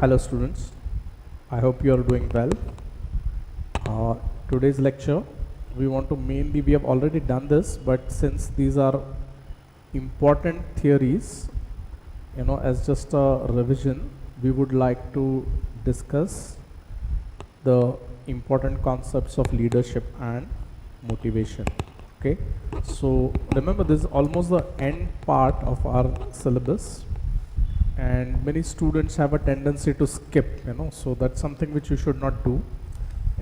Hello students, I hope you are doing well. Today's lecture, we have already done this, but since these are important theories, as just a revision, we would like to discuss the important concepts of leadership and motivation. Okay, so remember this is almost the end part of our syllabus, and many students have a tendency to skip, so that's something which you should not do.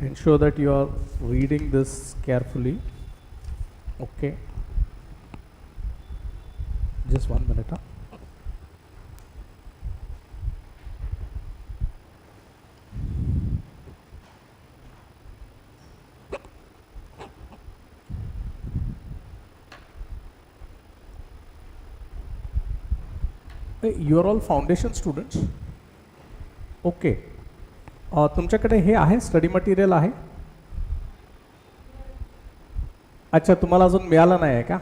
Ensure that you are reading this carefully. Okay, just 1 minute. You are all foundation students. Okay. तुमच्याकडे हे आहे study material आहे? अच्छा, तुम्हाला अजून मिळालं नाही आहे का?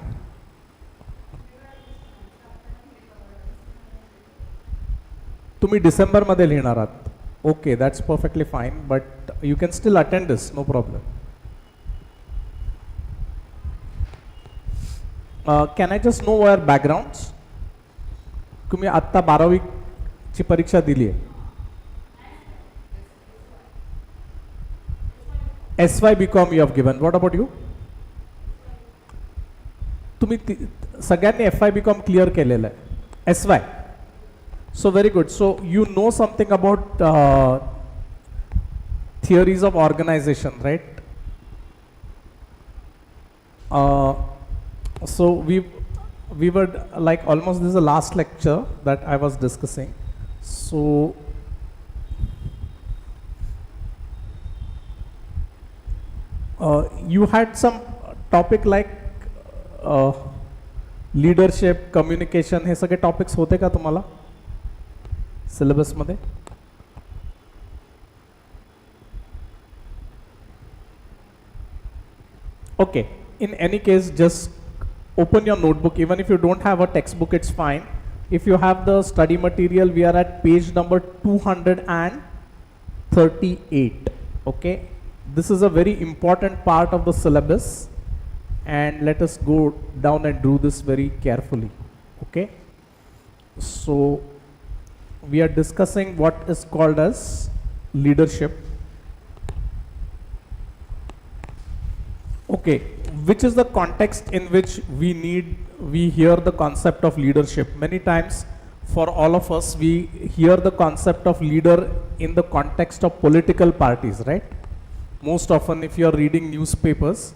तुम्ही डिसेंबरमध्ये लिहिणार आहात. Okay, that's perfectly fine, but you can still attend this, no problem. Can I just know your backgrounds? तुम्ही आत्ता 12वीची परीक्षा दिली आहे. SY BCom you have given. What about you? तुम्ही सगळ्यांनी FY BCom क्लिअर केलेलं आहे. SY. So very good. So you know something about theories of organization, right? So we were like almost, this is the last lecture that I was discussing. So you had some topic like leadership, communication, हे सगळे topics होते का तुम्हाला syllabus मध्ये? Okay, in any case, just open your notebook. Even if you don't have a textbook, it's fine. If you have the study material, we are at page number 238. Okay, this is a very important part of the syllabus, and let us go down and do this very carefully. Okay, so we are discussing what is called as leadership. Okay, which is the context in which we hear the concept of leadership. Many times for all of us, we hear the concept of leader in the context of political parties, right? Most often if you are reading newspapers,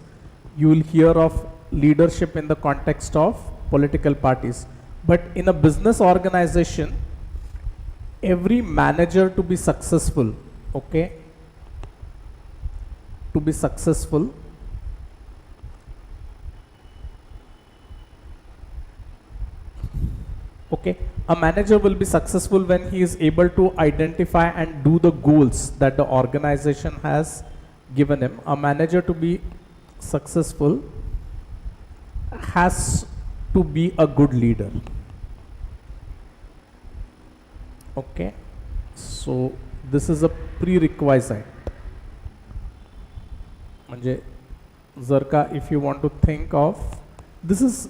you will hear of leadership in the context of political parties. But in a business organization, every manager to be successful, okay, to be successful, okay, a manager will be successful when he is able to identify and do the goals that the organization has given him. A manager to be successful has to be a good leader. Okay, so this is a prerequisite. म्हणजे जर का if you want to think of, this is,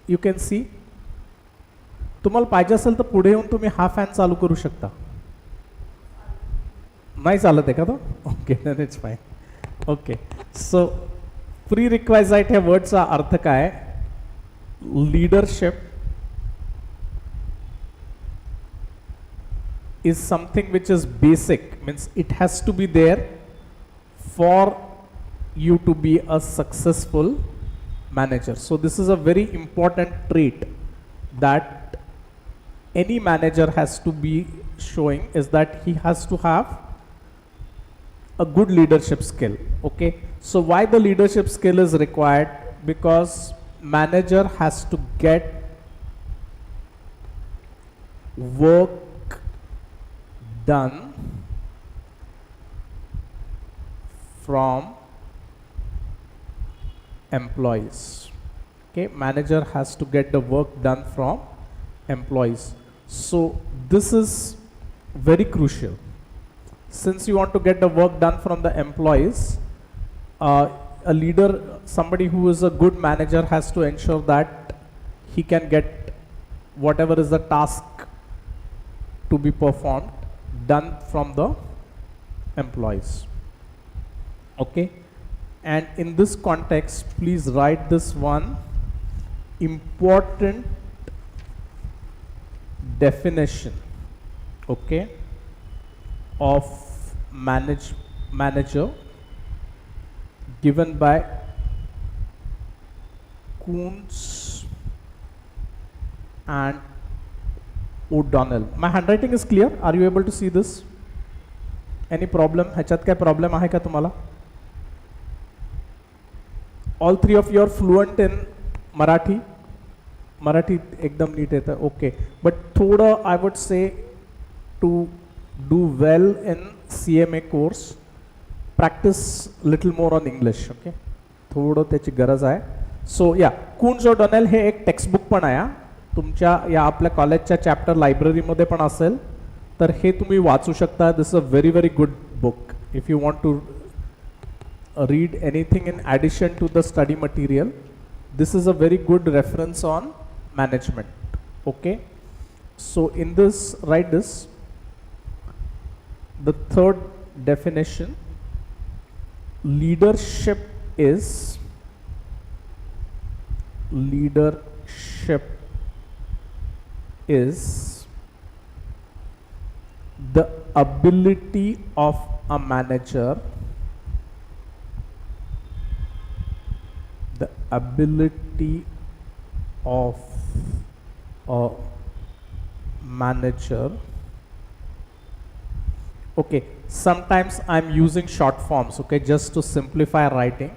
you can see, तुम्हाला पाहिजे असेल तर पुढे येऊन तुम्ही हा फॅन चालू करू शकता. नाही चालत आहे का तो? Okay, then it's fine. Okay, so prerequisite ह्या वर्डचा अर्थ काय? Leadership is something which is basic, means it has to be there for you to be a successful manager. So this is a very important trait that any manager has to be showing, is that he has to have a good leadership skill. Okay, so why the leadership skill is required? Because manager has to get work done from employees. Okay, manager has to get the work done from employees. So this is very crucial. Since you want to get the work done from the employees, a leader, somebody who is a good manager, has to ensure that he can get whatever is the task to be performed done from the employees. Okay, and in this context, please write this one important definition, okay, of manager given by Kuntz and O'Donnell. My handwriting is clear. Are you able to see this? Any problem? ह्याच्यात काय problem आहे का तुम्हाला? All three of you are fluent in Marathi. Marathi एकदम NEET येतं. Okay. But थोडं I would say to do well in CMA course, practice little more on English. Okay. थोडं त्याची गरज आहे. So yeah, Kuntz O'Donnell हे एक textbook पण आहे. तुमच्या या आपल्या कॉलेजच्या चॅप्टर लायब्ररीमध्ये पण असेल तर हे तुम्ही वाचू शकता. This is a very very good book if you want to read anything in addition to the study material. This is a very good reference on management. Okay, so in this, write this. The third definition, leadership is the ability of a manager okay, sometimes I'm using short forms, okay, just to simplify writing,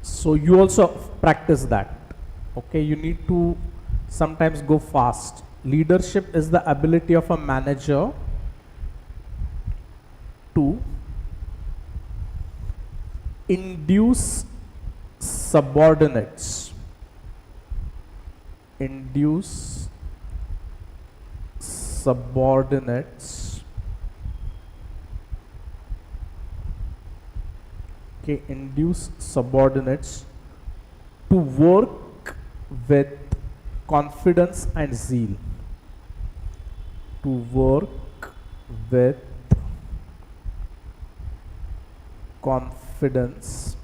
so you also practice that. Okay, you need to sometimes go fast. Leadership is the ability of a manager to induce subordinates okay, induce subordinates to work with confidence and zeal, to work with confidence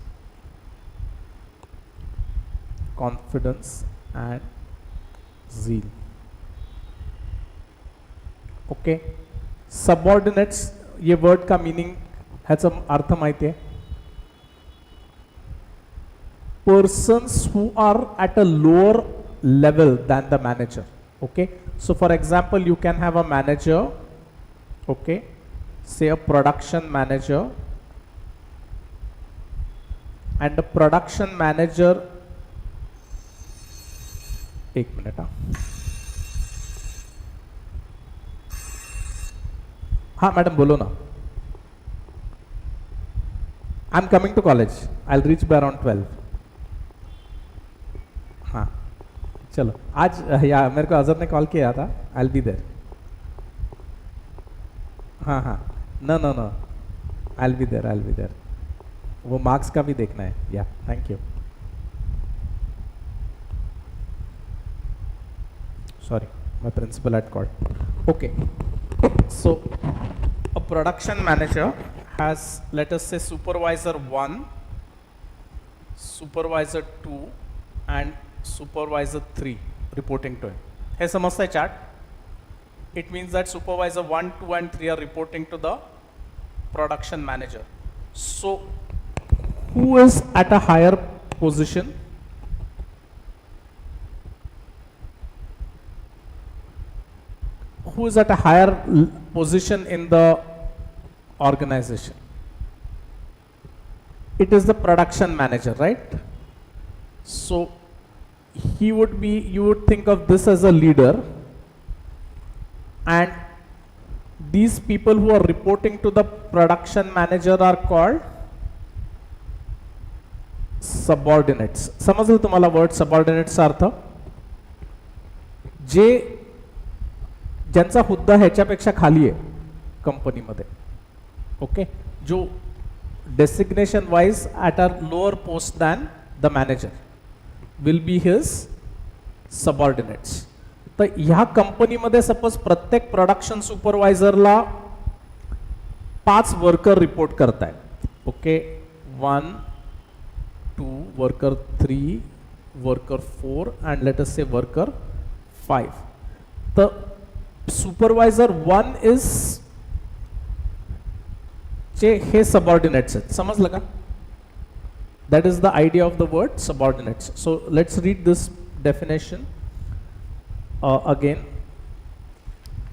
and zeal. Okay, subordinates, ये word का meaning ह्याचा अर्थ माहिती आहे? Persons who are at a lower level than the manager. Okay, so for example, you can have a manager, okay, say a production manager, and the production manager, एक मिनट, हाँ madam बोलो ना. I am coming to college, I will reach by around 12. हाँ चलो, आज या मेरे को अजहर ने कॉल किया था, आई विल बी देयर. हाँ हाँ, no, I will be there. वो मार्क्स का भी देखना है. या thank you. Sorry, my principal had called. Okay, so a production manager has, let us say, supervisor 1, supervisor 2 and supervisor 3 reporting to him. Hey, समझता है chart? It means that supervisor 1, 2 and 3 are reporting to the production manager. So who is at a higher position? Who is at a higher position in the organization? It is the production manager, right? So he would be, you would think of this as a leader, and these people who are reporting to the production manager are called subordinates. समजलं तुम्हाला word subordinates चा अर्थ? जे ज्यांचा हुद्दा ह्याच्यापेक्षा खाली आहे, कंपनीमध्ये. Okay, जो designation wise at a lower post than the manager will be his subordinates. तर ह्या कंपनीमध्ये सपोज प्रत्येक प्रोडक्शन सुपरवायझरला 5 वर्कर रिपोर्ट करतायत. Okay, 1 2 worker 3 worker 4 and let us say worker 5. तर सुपरवायझर 1 is चे हे सबऑर्डिनेट्स आहेत. समजलं का? That is the idea of the word subordinates. So let's read this definition again.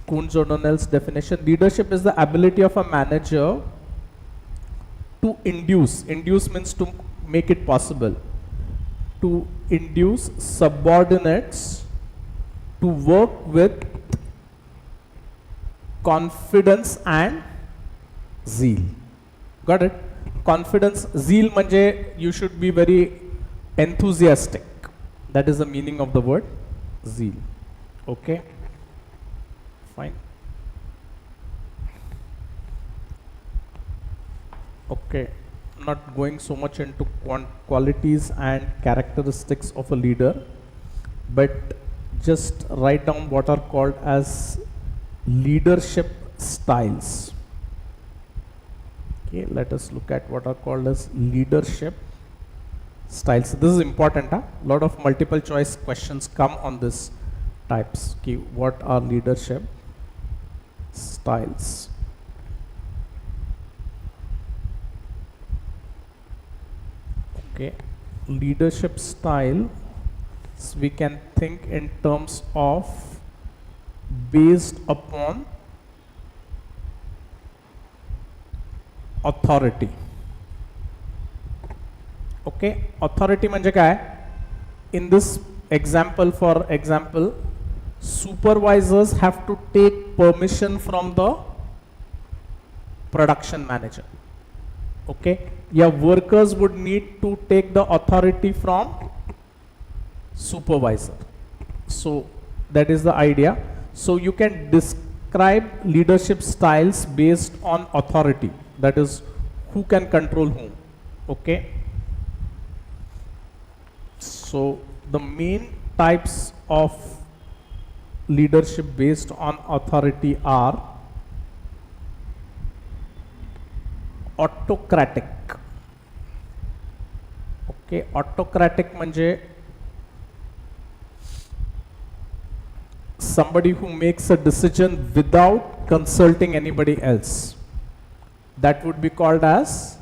Kuhn-O'Donnell's definition: leadership is the ability of a manager to induce means to make it possible, to induce subordinates to work with confidence and zeal. Got it? Confidence, zeal manje you should be very enthusiastic. That is the meaning of the word zeal. Okay, fine. Okay, not going so much into qualities and characteristics of a leader, but just write down what are called as leadership styles. Okay, let us look at what are called as leadership styles. This is important. Lot of multiple choice questions come on this types. Okay, what are leadership styles? Okay, leadership style, so we can think in terms of based upon authority. Okay, authority म्हणजे काय? In this example, for example, supervisors have to take permission from the production manager. Okay, your workers would need to take the authority from supervisor. So that is the idea. So you can describe leadership styles based on authority. That is, who can control whom. Okay, so the main types of leadership based on authority are autocratic. Okay, autocratic manje somebody who makes a decision without consulting anybody else. That would be called as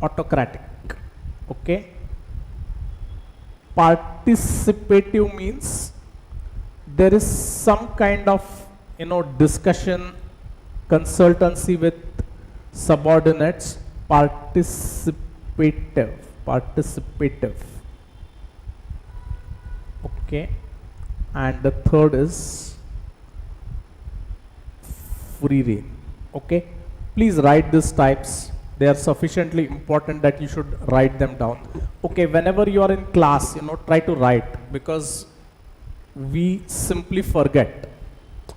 autocratic. Okay, participative means there is some kind of discussion, consultancy with subordinates. Participative. Okay, and the third is free rein. Okay, please write these types. They are sufficiently important that you should write them down. Okay, whenever you are in class, try to write, because we simply forget.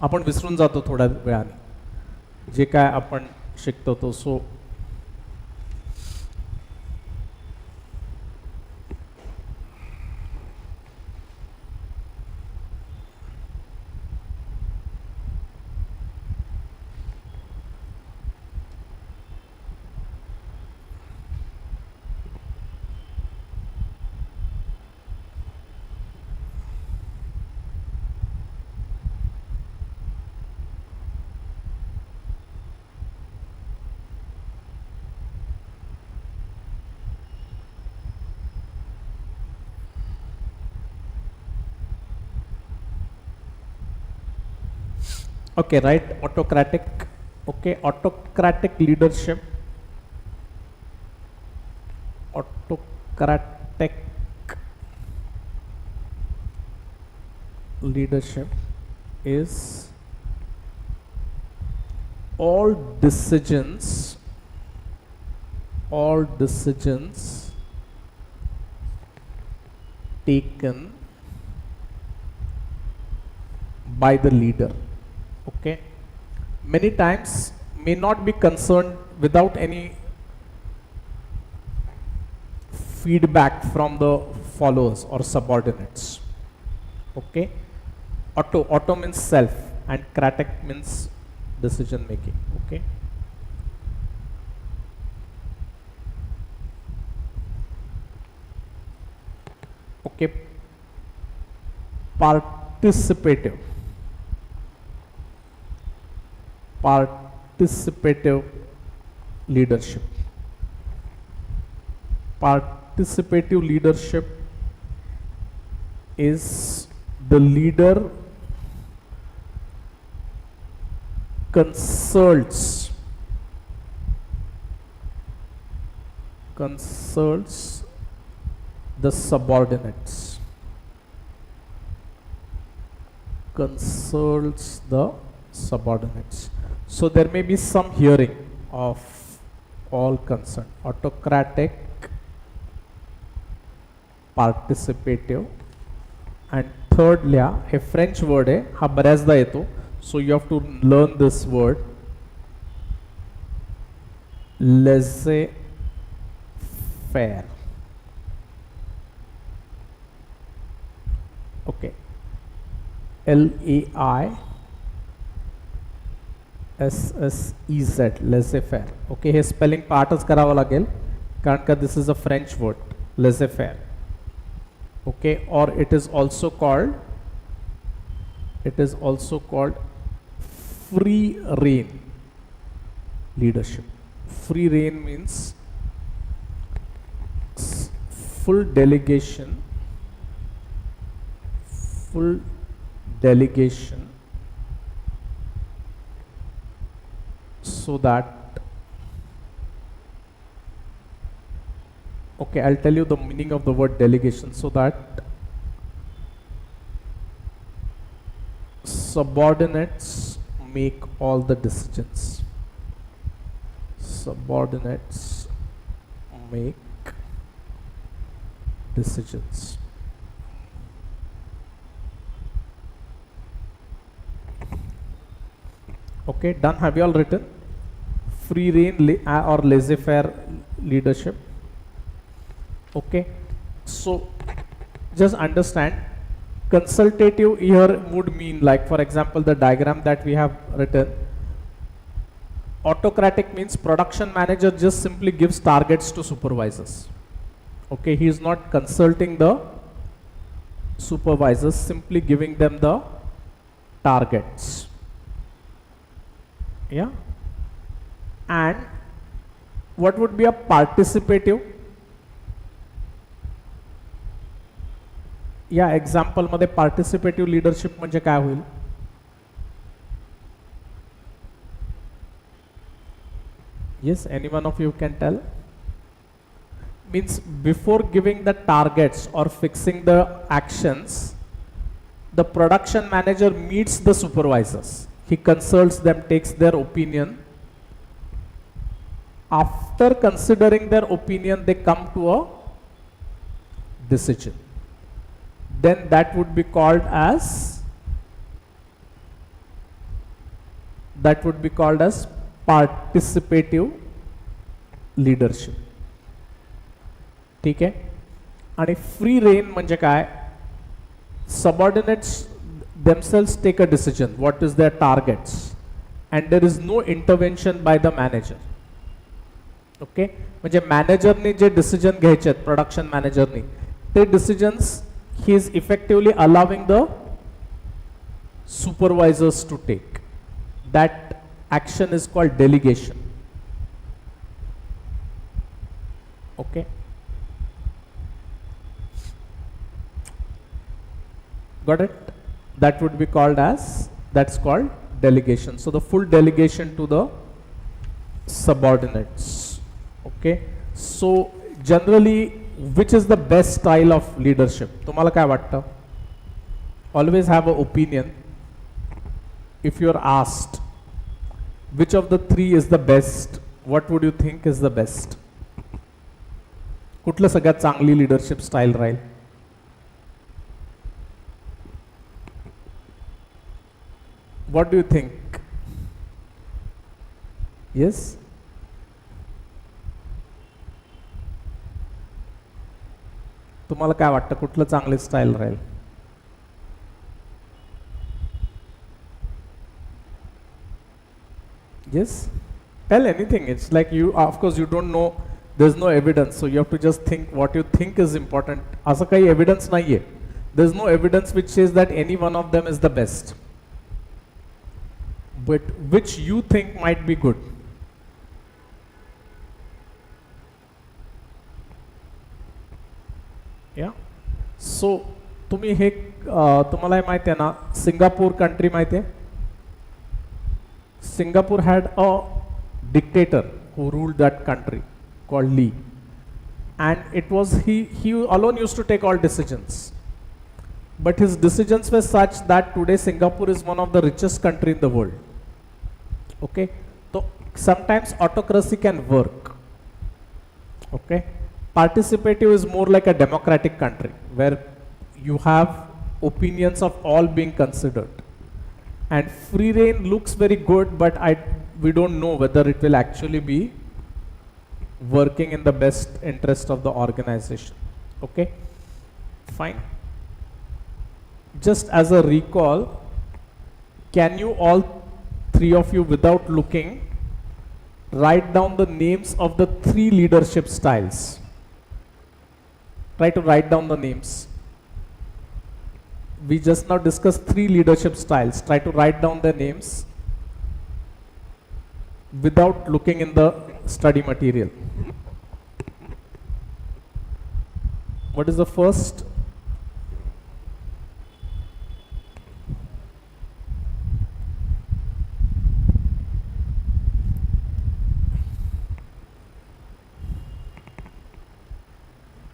आपण विसरून जातो थोड्या वेळाने जे काय आपण शिकतो तो. सो okay, right, autocratic. Okay, autocratic leadership. Autocratic leadership is all decisions taken by the leader. Okay, many times may not be concerned without any feedback from the followers or subordinates. Okay, auto means self and cratic means decision making. Okay, okay, participative leadership. Participative leadership is the leader consults the subordinates. So there may be some hearing of all concerned. Autocratic, participative, and thirdly hey French word आहे, हा बऱ्याचदा येतो, so you have to learn this word, laissez-faire. Okay, LAISSEZ, laissez-faire. Okay, hey spelling पाठच करावं लागेल कारण का this is a French word, laissez-faire. Okay, or it is also called free rein leadership. Free rein means full delegation so that, okay, I'll tell you the meaning of the word delegation, so that subordinates make all the decisions. Okay, done. Have you all written? Free rein or laissez-faire leadership. Okay, so just understand, consultative here would mean, like for example the diagram that we have written, autocratic means production manager just simply gives targets to supervisors. Okay, he is not consulting the supervisors, simply giving them the targets. Yeah, and what would be a participative? या example मध्ये participative leadership म्हणजे काय होईल? Yes, any one of you can tell? Means before giving the targets or fixing the actions, the production manager meets the supervisors. He consults them, takes their opinion. After considering their opinion, they come to a decision. Then that would be called as participative leadership. ठीक आहे? आणि free rein म्हणजे काय? Subordinates themselves take a decision what is their targets and there is no intervention by the manager. Okay, म्हणजे मॅनेजरने जे decision घ्यायचे आहेत production मॅनेजरने, ते decisions he is effectively allowing the supervisors to take. That action is called delegation. Okay, got it? That would be called as, that's called delegation. So the full delegation to the subordinates. Okay, so generally which is the best style of leadership? तुम्हाला काय वाटतं? Always have an opinion. If you are asked which of the three is the best, what would you think is the best? कुठलं सगळ्यात चांगली leadership style Raheel? What do you think? Yes, तुम्हाला काय वाटतं कुठलं चांगली style Raheel? Yes, tell anything. It's like you, of course, you don't know. There's no evidence, so you have to just think what you think is important. असं काही evidence नाहीये. There's no evidence which says that any one of them is the best, but which you think might be good. Yeah. So तुम्ही हे तुम्हाला हे माहिती आहे ना, Singapore country माहिती आहे? Singapore had a dictator who ruled that country called Lee, and it was he alone used to take all decisions, but his decisions were such that today Singapore is one of the richest country in the world. Okay, so sometimes autocracy can work. Okay, participative is more like a democratic country where you have opinions of all being considered. And free reign looks very good, but we don't know whether it will actually be working in the best interest of the organization. Okay, fine. Just as a recall, can you all three of you, without looking, write down the names of the 3 leadership styles? Try to write down the names. We just now discussed 3 leadership styles. Try to write down their names without looking in the study material. What is the first?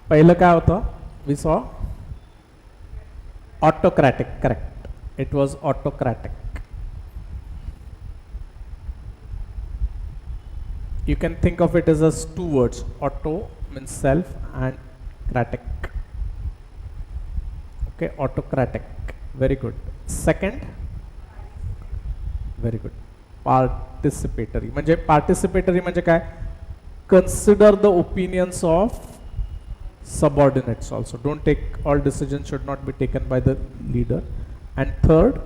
पहिलं काय होतं? We saw autocratic, correct. It was autocratic. You can think of it as 2 words. Auto means self and cratic. Okay, autocratic. Very good. Second, very good. Participatory. म्हणजे participatory म्हणजे काय? Consider the opinions of subordinates also. Don't take all decisions, should not be taken by the leader. And third,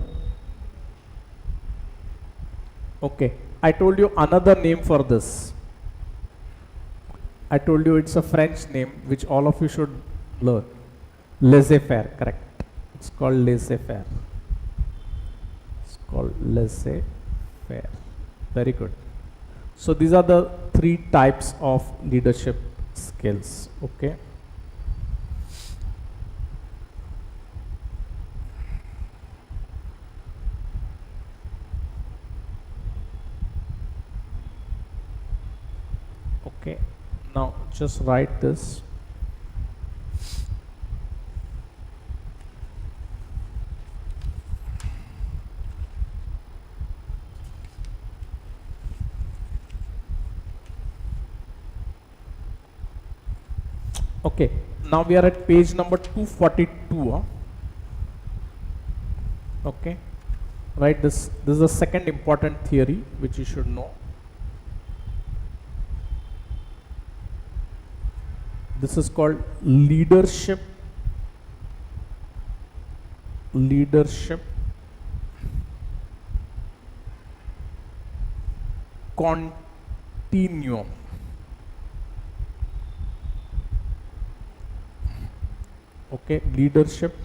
okay, I told you another name for this. I told you it's a French name which all of you should learn. Laissez-faire, correct. It's called laissez-faire. It's called laissez-faire. Very good. So these are the 3 types of leadership skills. Okay. Okay, now just write this. Okay, now we are at page number 242. Okay, right, this is the second important theory which you should know. This is called leadership continuum. Okay, leadership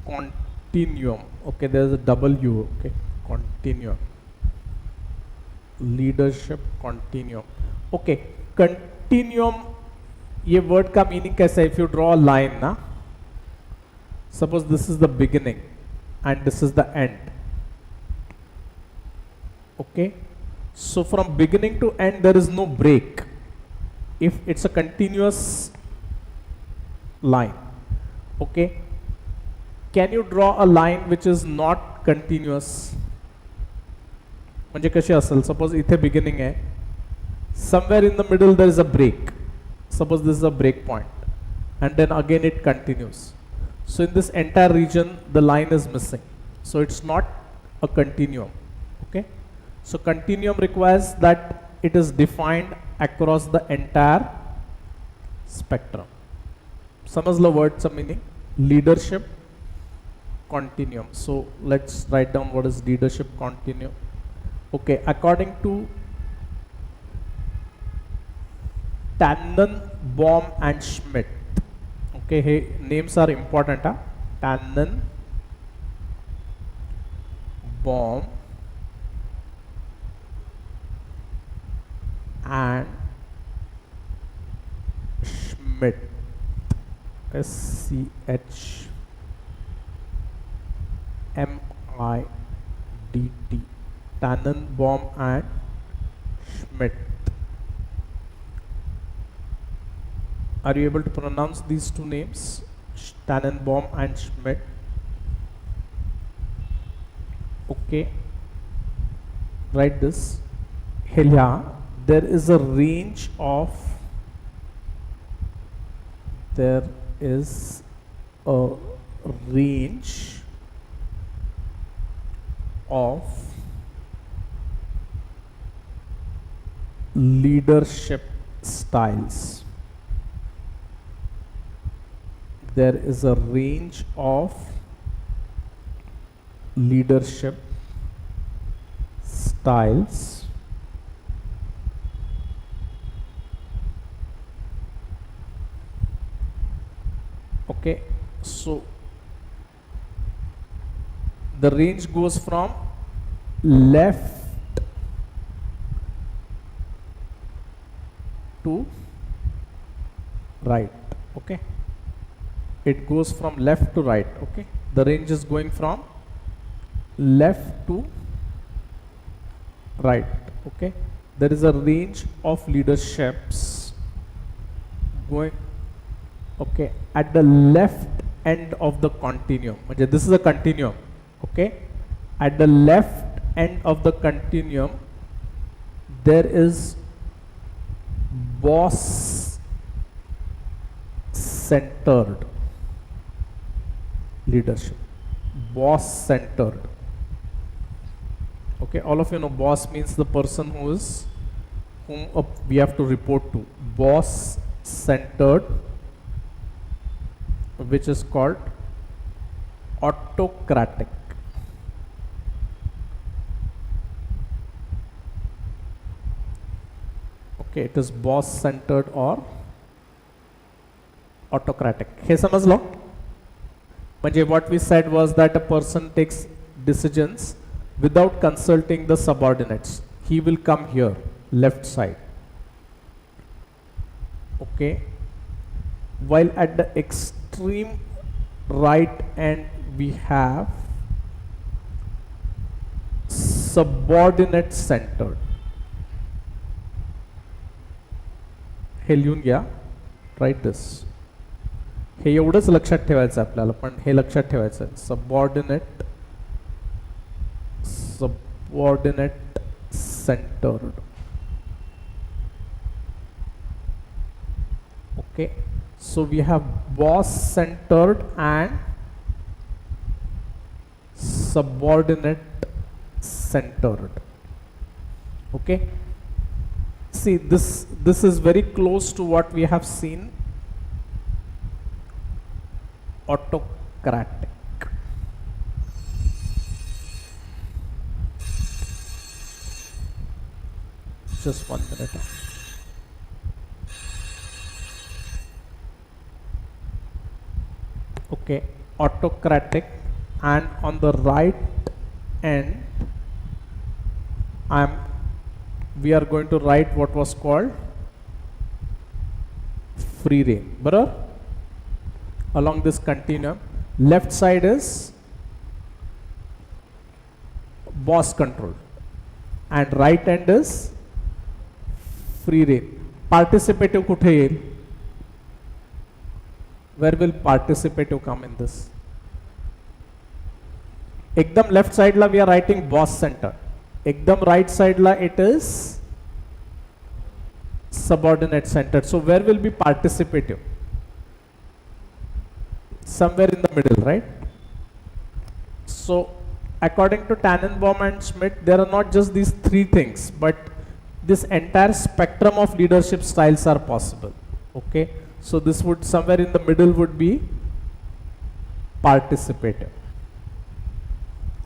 continuum. Okay, there is a W. Okay, continuum. Leadership continuum. Okay, continuum. ये word का meaning कैसा है? If you draw a line ना, suppose this is the beginning and this is the end. Okay, so from beginning to end there is no break if it's a continuous line. Okay, can you draw a line which is not continuous? म्हणजे कशी असेल? Suppose इथे beginning आहे, somewhere in the middle there is a break. Suppose this is a break point, and then again it continues. So in this entire region the line is missing, so it's not a continuum. Okay, So continuum requires that it is defined across the entire spectrum. समजलं wordचं meaning? Leadership continuum. So let's write down what is leadership continuum. Okay, according to Tannenbaum and Schmidt. Okay, hey, names are important. Tannenbaum and Schmidt. SCHMIDT. Tannenbaum and Schmidt. Are you able to pronounce these two names? Tannenbaum and Schmidt. Okay. Write this. Here, there is a range of leadership styles. There is a range of leadership styles okay, so the range goes from left to right. Okay, it goes from left to right. Okay, the range is going from left to right. Okay, there is a range of leaderships going, okay, at the left end of the continuum. This is a continuum. Okay, at the left end of the continuum there is boss centered leadership. Boss centered. Okay, all of you know boss means the person whom we have to report to. Boss centered, which is called autocratic. Okay, it is boss centered or autocratic. हे समजलो? म्हणजे what we said was that a person takes decisions without consulting the subordinates. He will come here, left side. Okay, while at the extreme right end we have subordinate centered. हे लिहून घ्या. Write this. हे एवढंच लक्षात ठेवायचं आपल्याला, पण हे लक्षात ठेवायचं आहे. subordinate centered. Okay, so we have boss centered and subordinate centered. Okay, see this is very close to what we have seen, autocratic. Just 1 minute. Okay, autocratic, and on the right end we are going to write what was called free rein. But along this continuum, left side is boss control and right end is free rein. Participative कुठे येईल? Where will participative come in this? एकदम left side ला we are writing boss center. एकदम right side ला it is subordinate centered. So where will be participative? Somewhere in the middle, right? So according to Tannenbaum and Schmidt, there are not just these three things, but this entire spectrum of leadership styles are possible. Okay, so this would somewhere in the middle would be participative,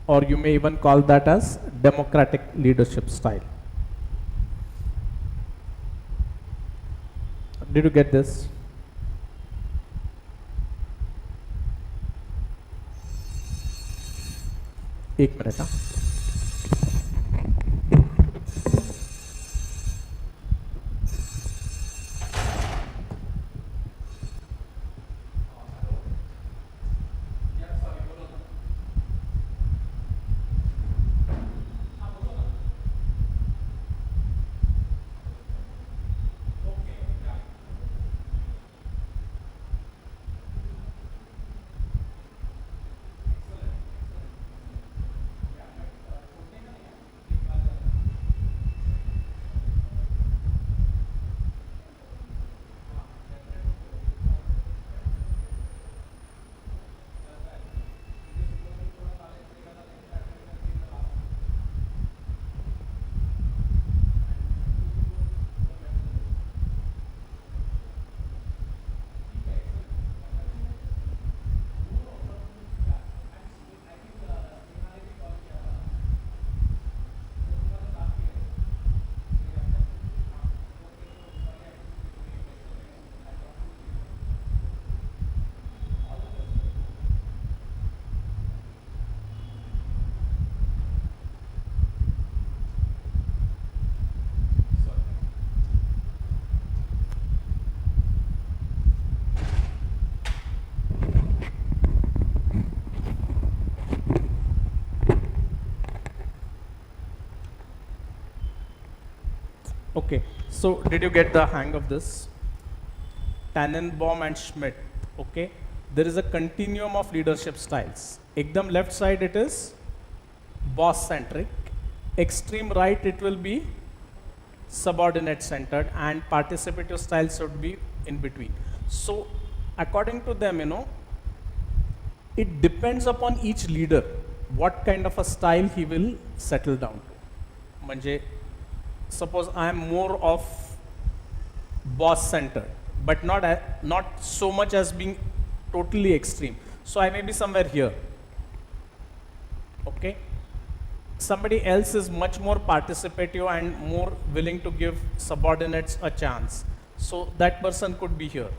or you may even call that as democratic leadership style. Did you get this? एक मिनट हाँ. Okay, so did you get the hang of this? Tannenbaum and Schmidt. Okay, there is a continuum of leadership styles. Ekdam left side it is boss centric, extreme right it will be subordinate centered, and participative style should be in between. So according to them, it depends upon each leader what kind of a style he will settle down to. Manje, suppose I am more of boss centered, but not so much as being totally extreme. So I may be somewhere here. Okay. Somebody else is much more participative and more willing to give subordinates a chance. So that person could be here.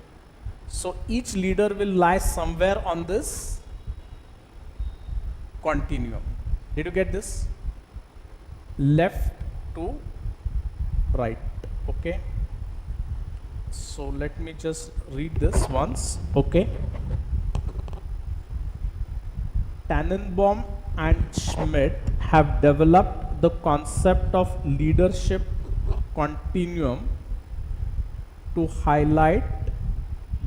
So each leader will lie somewhere on this continuum. Did you get this? Left to right. Okay. So let me just read this once. Okay. Tannenbaum and Schmidt have developed the concept of leadership continuum to highlight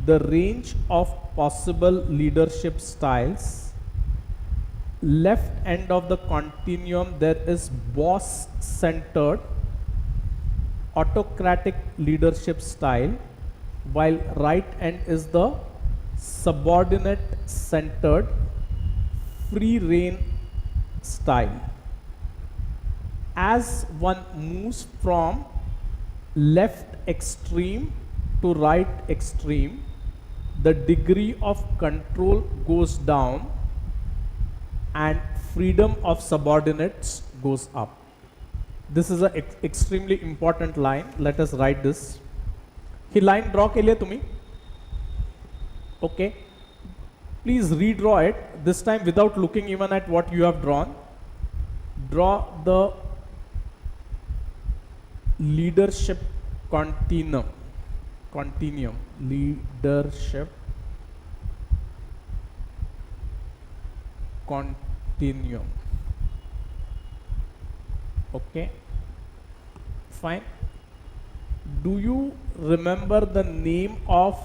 the range of possible leadership styles. Left end of the continuum there is boss centered autocratic leadership style, while right end is the subordinate centered free rein style. As one moves from left extreme to right extreme, the degree of control goes down and freedom of subordinates goes up. This is an extremely important line. Let us write this. He line draw ke liye tumi. Okay. Please redraw it, this time without looking even at what you have drawn. Draw the leadership continuum. Leadership continuum. Okay, fine. Do you remember the name of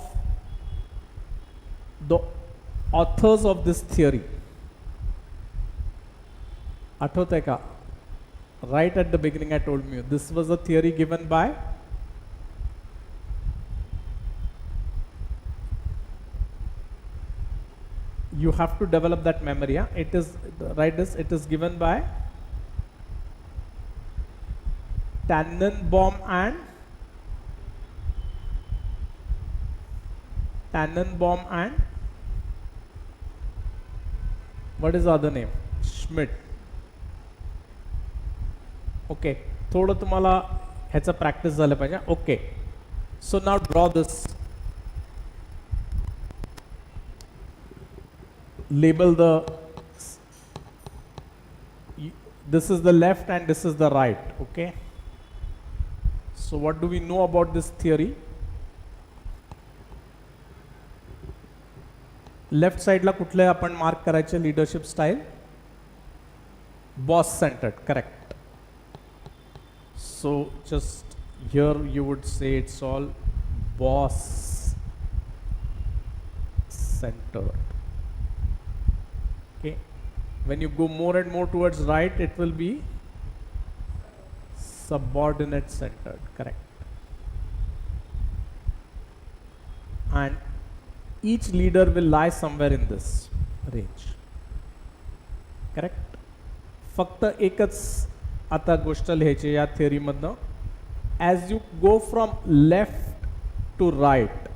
the authors of this theory? आठवते का? Right at the beginning I told you this was a theory given by you have to develop that memory. Yeah? It is, write this, it is given by Tannenbaum and what is the other name? Schmidt. Okay, थोडं तुम्हाला ह्याचं practice झालं पाहिजे. Okay, so now draw this. Label the, this is the left and this is the right. Okay, so what do we know about this theory? Left साइडला कुठले आपण mark करायचे leadership style? Boss centred, correct. So just here you would say it's all boss centered. Okay, when you go more and more towards right, it will be subordinate centered, correct. And each leader will lie somewhere in this range, correct. फक्त एकच आता गोष्ट लिहायची या theory मधनं, as you go from left to right,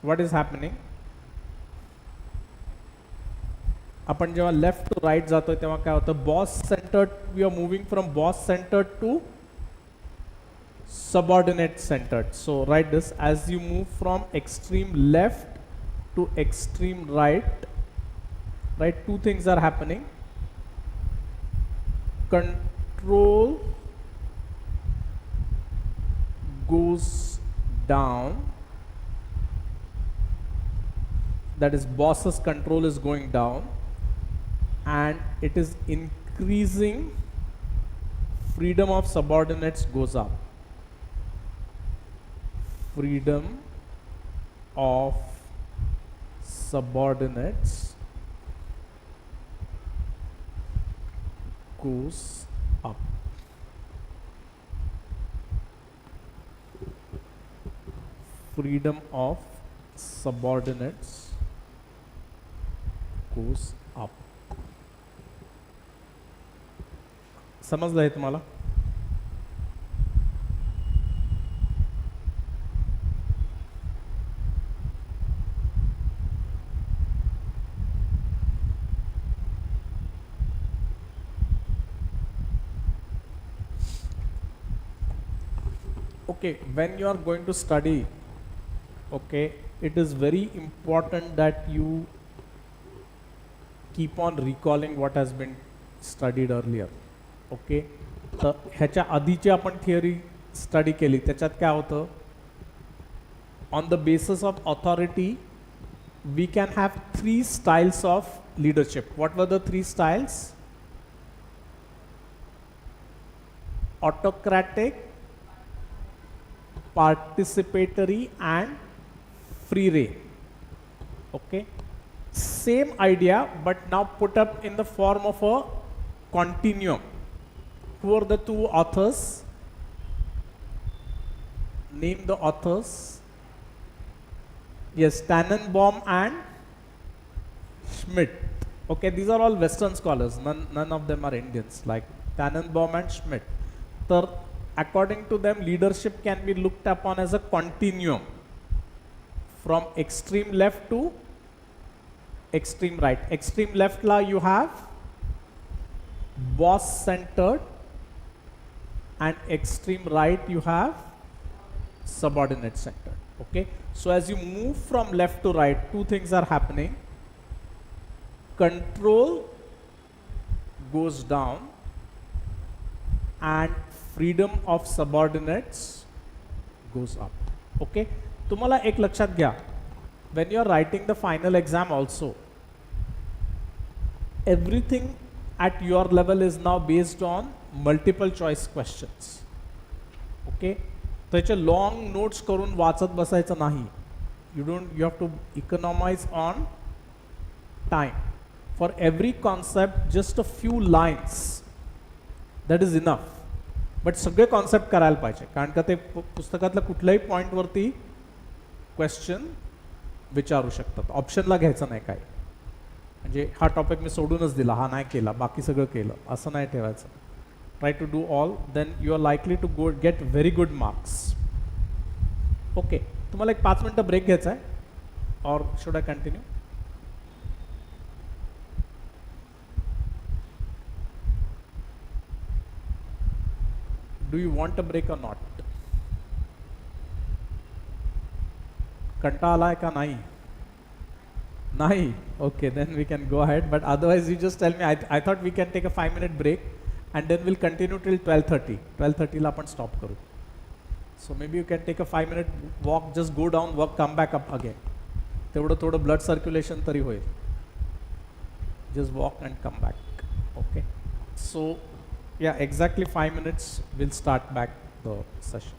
what is happening? आपण जेव्हा left to right जातोय तेव्हा काय होतं? Boss centered, we are moving from boss centered to subordinate centered. So write this, as you move from extreme left to extreme right, right, two things are happening. Control goes down, that is boss's control is going down, and it is increasing. Freedom of subordinates goes up. Freedom of subordinates goes up. Freedom of subordinates goes up. समजलं आहे तुम्हाला? Okay, when you are going to study, okay, it is very important that you keep on recalling what has been studied earlier. Okay, तर ह्याच्या आधीची आपण theory study केली, त्याच्यात काय होतं? On the basis of authority we can have 3 styles of leadership. What were the 3 styles? Autocratic, participatory and free reign. Okay, same idea but now put up in the form of a continuum. Who are the 2 authors? Name the authors. Yes, Tannenbaum and Schmidt. Okay, these are all Western scholars, none of them are Indians, like Tannenbaum and Schmidt. So according to them, leadership can be looked upon as a continuum from extreme left to extreme right. Extreme left la you have boss centered, and extreme right you have subordinate centered. Okay, so as you move from left to right, 2 things are happening. Control goes down and freedom of subordinates goes up. Okay, तुम्हाला एक लक्षात घ्या, when you are writing the final exam also, everything at your level is now based on multiple choice questions. Okay, त्याचे long notes करून वाचत बसायचं नाही. You have to economize on time. For every concept, just a few lines, that is enough. But सगळे concept करायला पाहिजे, कारण का ते पुस्तकातल्या कुठल्याही पॉईंटवरती क्वेश्चन विचारू शकतात. ऑप्शनला घ्यायचं नाही काय, म्हणजे हा टॉपिक मी सोडूनच दिला, हा नाही केला, बाकी सगळं केलं, असं नाही ठेवायचं. Try to do all, then you are likely to get very good marks. Okay, तुम्हाला एक 5 मिनटं ब्रेक घ्यायचा आहे, or should I continue? Do you want a break or not? कंटाळा आलाय का नाही? नाही? Okay, then we can go ahead, but otherwise you just tell me. I thought we can take a 5 minute break and then will continue till 12:30. 12:30ला आपण stop करू. So maybe you can take a 5 minute walk, just go down, walk, come back up again. तेवढं थोडं blood circulation तरी होईल. Just walk and come back. Okay, so yeah, exactly 5 minutes will start back the session.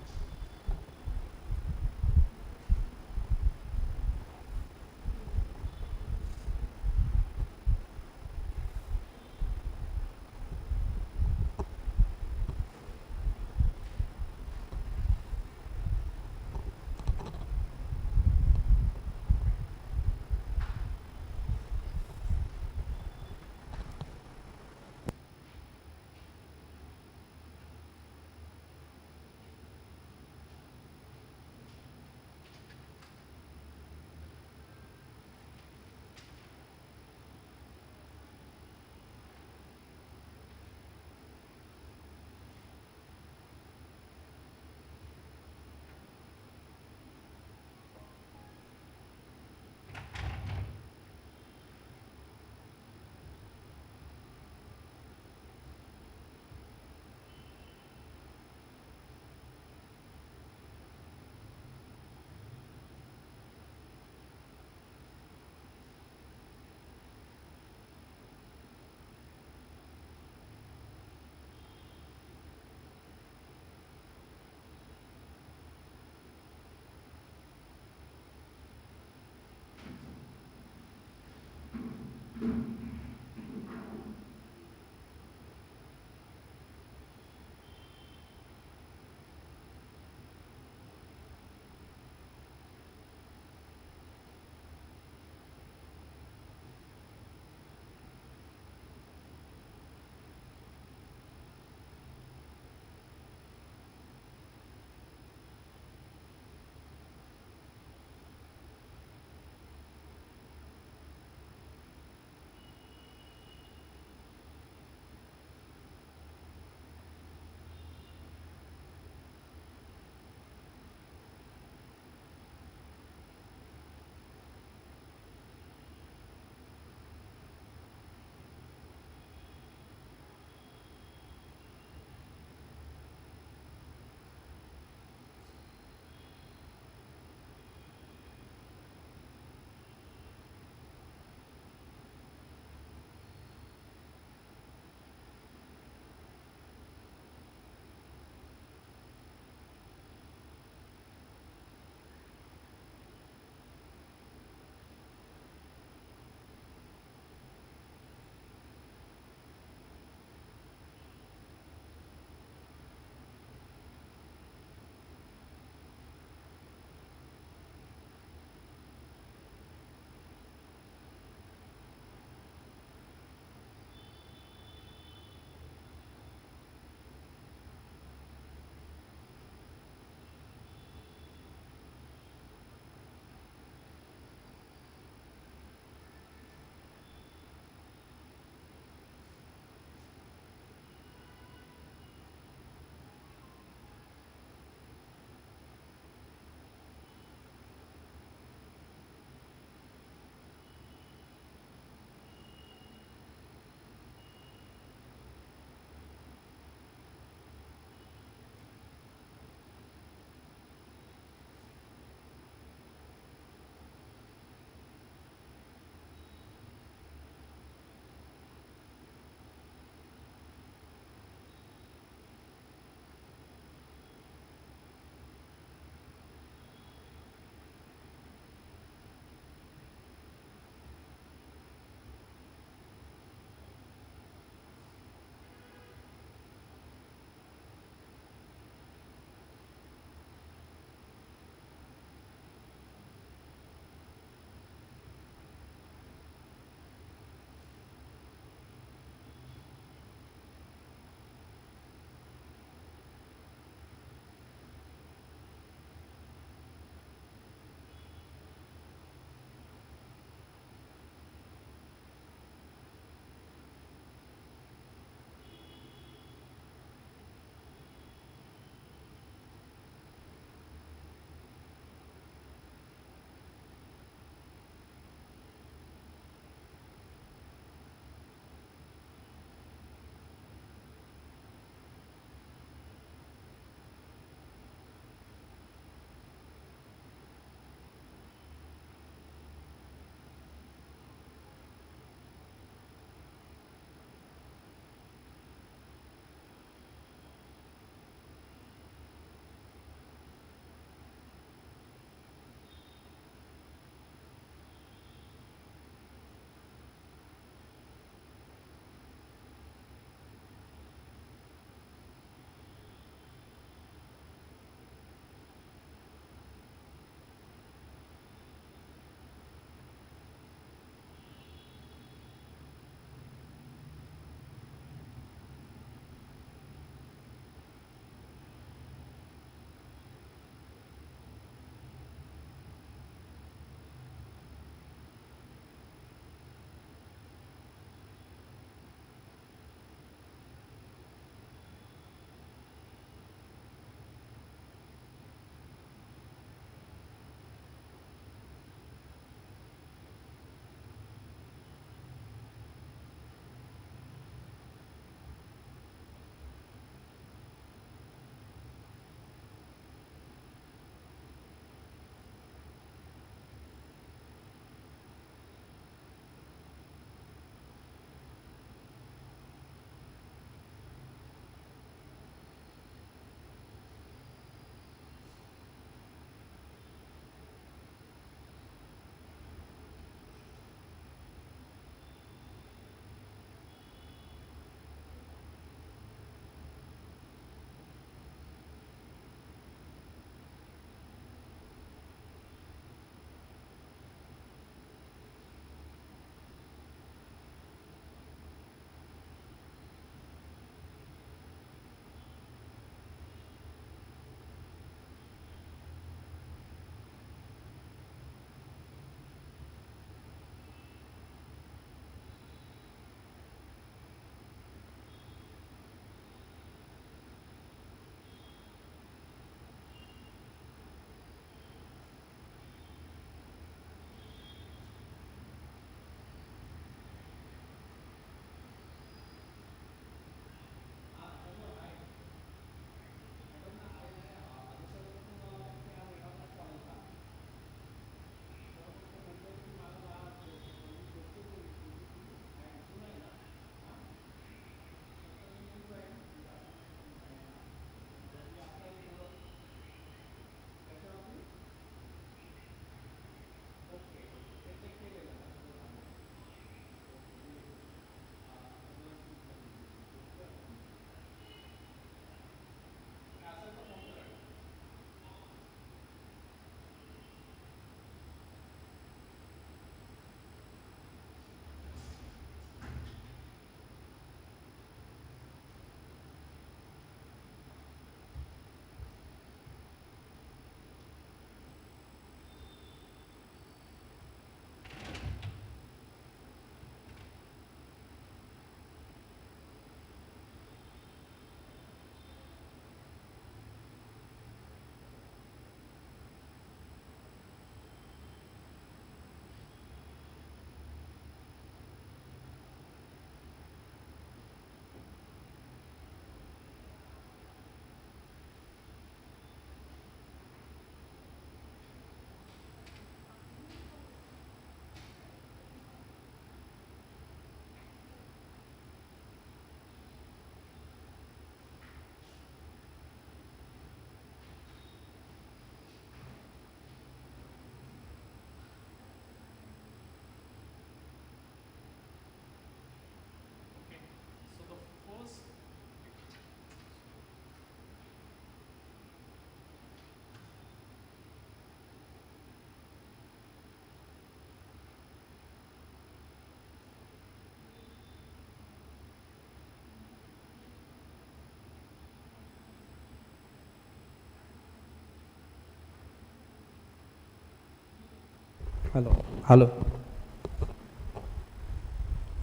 Hello.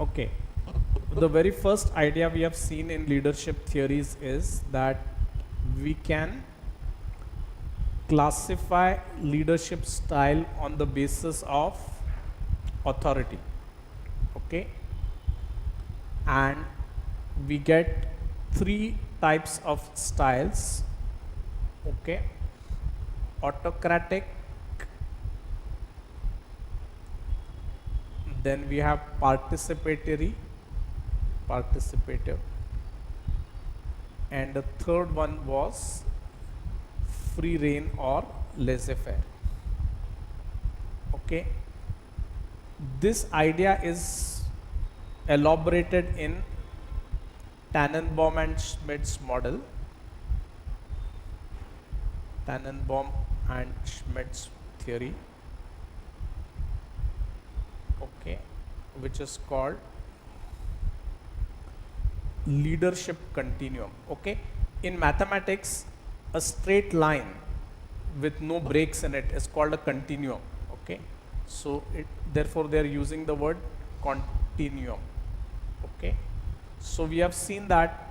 Okay. The very first idea we have seen in leadership theories is that we can classify leadership style on the basis of authority. Okay. And we get three types of styles. Okay. Autocratic, then we have participative, and the third one was free rein or laissez-faire. Okay, this idea is elaborated in Tannenbaum and Schmidt's model. Tannenbaum and Schmidt's theory, okay, which is called leadership continuum. Okay, in mathematics, a straight line with no breaks in it is called a continuum. Okay, so therefore they are using the word continuum. Okay, so we have seen that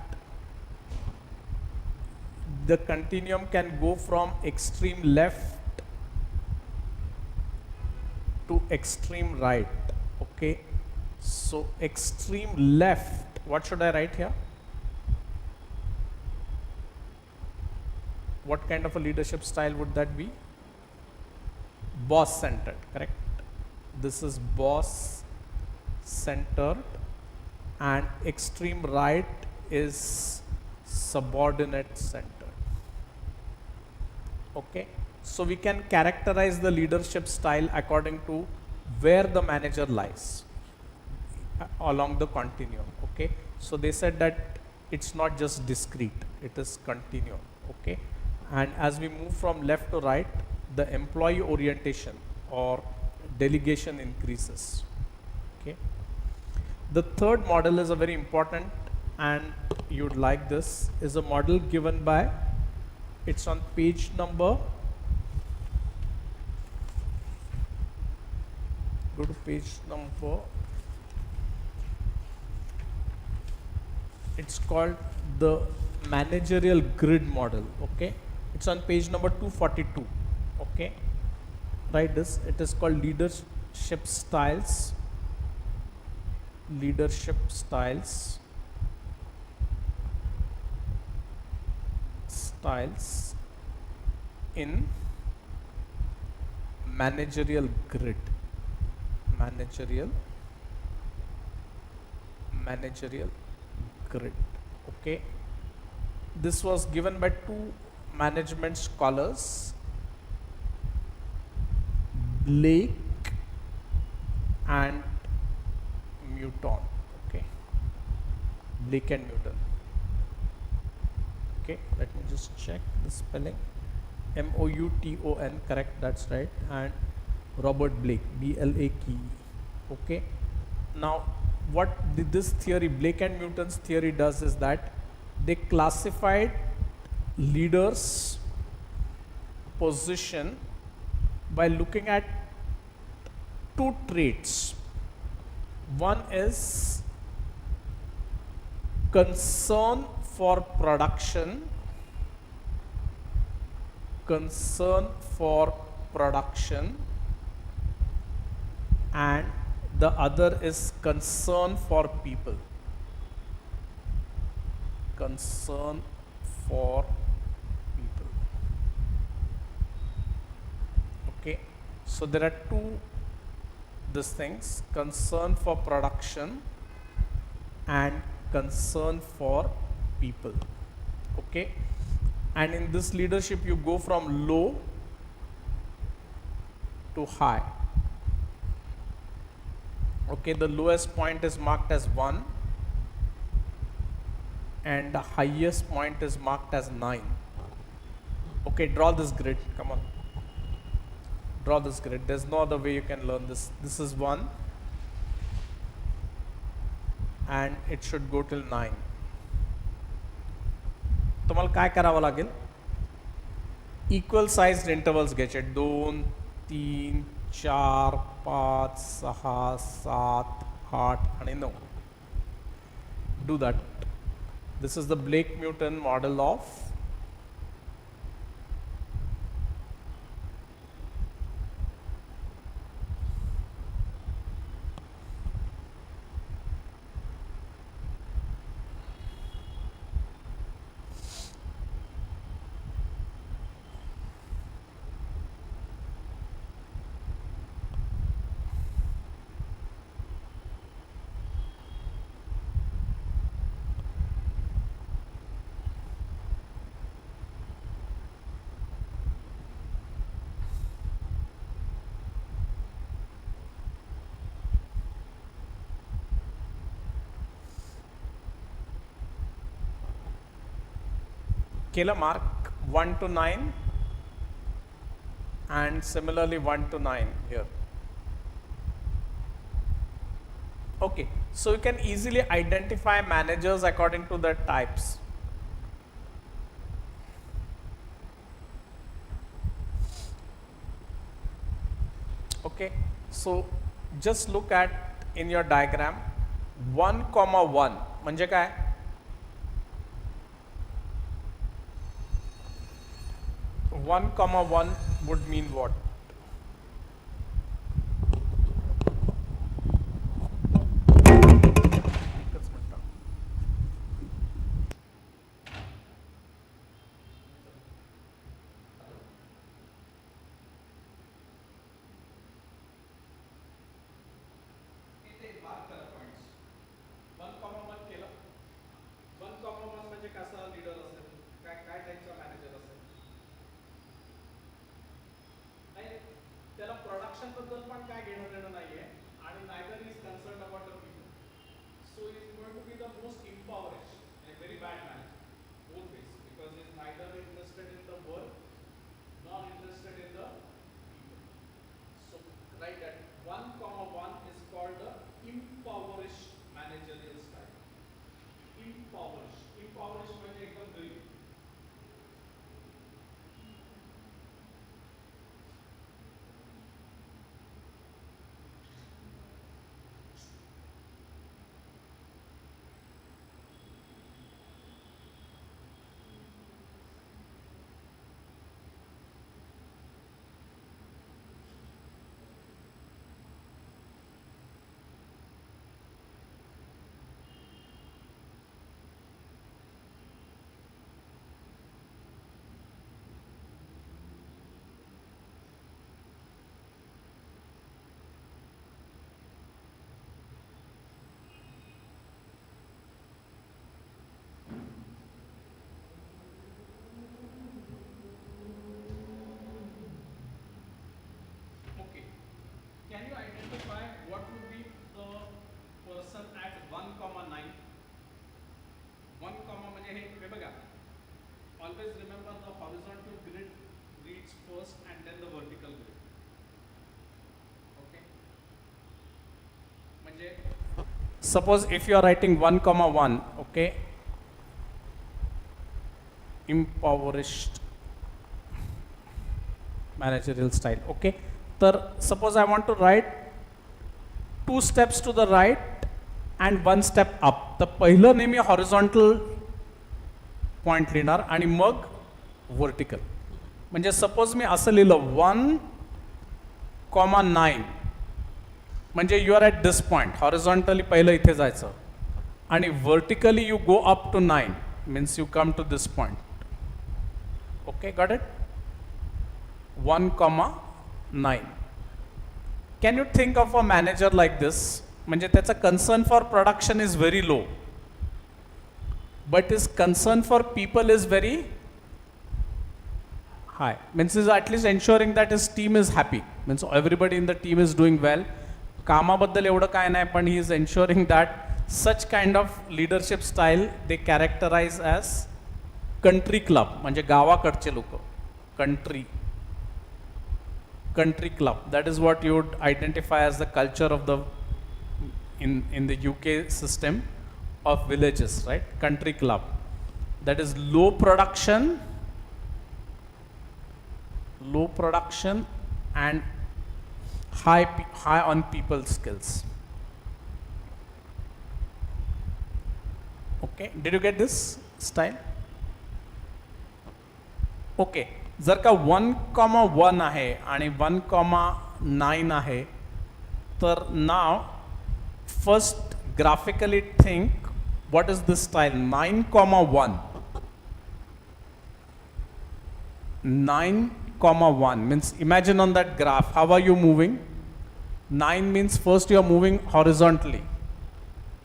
the continuum can go from extreme left to extreme right. Okay, so extreme left, what should I write here? What kind of a leadership style would that be? Boss centered, correct? This is boss centered, and extreme right is subordinate centered. Okay, so we can characterize the leadership style according to where the manager lies along the continuum. Okay, so they said that it's not just discrete, it is continuum. Okay, and as we move from left to right, the employee orientation or delegation increases. Okay, the third model is a very important, and you'd like this, is a model given by, it's on page number, go to page number, it's called the managerial grid model. Okay, it's on page number 242. Okay, write this, it is called leadership styles in managerial grid. Okay, this was given by two management scholars, Blake and Mouton. Okay, Blake and Mouton. Okay, let me just check the spelling. Mouton, correct, that's right, and Robert Blake, Blake. Okay, now what this theory, Blake and Mouton's theory, does is that they classified leaders' position by looking at two traits. One is concern for production, and the other is concern for people. Okay, so there are two these things, concern for production and concern for people. Okay, and in this leadership you go from low to high. Okay, the lowest point is marked as 1 and the highest point is marked as 9. Okay, draw this grid, come on, draw this grid, there's no other way you can learn this. This is 1 and it should go till 9. तुम्हाला काय करावं लागेल, equal sized intervals घ्यायचे, 2, 3, 4, 5, 6, 7, 8 आणि 9. Do that. This is the Blake-Newton model of केलं mark 1 to 9 and similarly 1 to 9 here. Okay, so you can easily identify managers according to their types. Okay, so just look at in your diagram 1, 1 म्हणजे काय? 1, 1 would mean what? त्याला production बद्दल पण काय घेणं देणं नाहीये आणि neither is concerned about the people. So he is going to be the most impoverished, a very bad man, both ways, because he is neither interested in the work nor interested in the people. So write that 1, 1 is called the impoverished managerial style. Impoverished म्हणजे एकदम गरीब. Can you identify what would be the person at 1,9? 1, म्हणजे हे बघा. Always remember the horizontal grid reads first and then the vertical grid. Okay. म्हणजे suppose if you are writing 1, okay, impoverished managerial style. Okay. तर suppose I want to write 2 steps to the right and 1 step up. तर पहिलं नेहमी horizontal point लिहिणार आणि मग vertical. म्हणजे suppose मी असं लिहिलं 1,9 म्हणजे you are at this point. horizontally पहिलं इथे जायचं आणि vertically you go up to 9 means you come to this point. Okay, got it? 1,9. Can you think of a manager like this? म्हणजे त्याचा concern for production is very low, but his concern for people is very high. Means is at least ensuring that his team is happy. Means everybody in the team is doing well. कामाबद्दल एवढं काय नाही, पण he is ensuring that such kind of leadership style they characterize as country club. म्हणजे गावाकडचे लोक. Country club. That is what you would identify as the culture of the in the UK system of villages, right? Country club. That is low production and high on people skills. Okay, did you get this style? Okay, जर का 1,1 आहे आणि 1,9 आहे, तर नाव first graphically think what is this style 9,1. 9,1 means imagine on that graph how are you moving. 9 means first you are moving horizontally.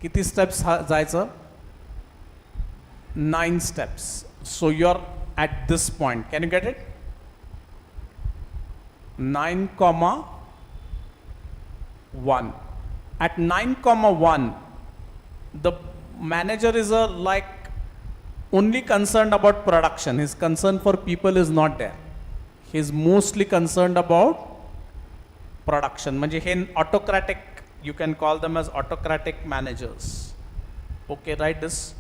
किती steps जायचं? 9 steps. So you are at this point. Can you get it? 9,1. At 9,1, the manager is like only concerned about production. His concern for people is not there. He is mostly concerned about production. म्हणजे हे autocratic, you can call them as autocratic managers. Okay, write this.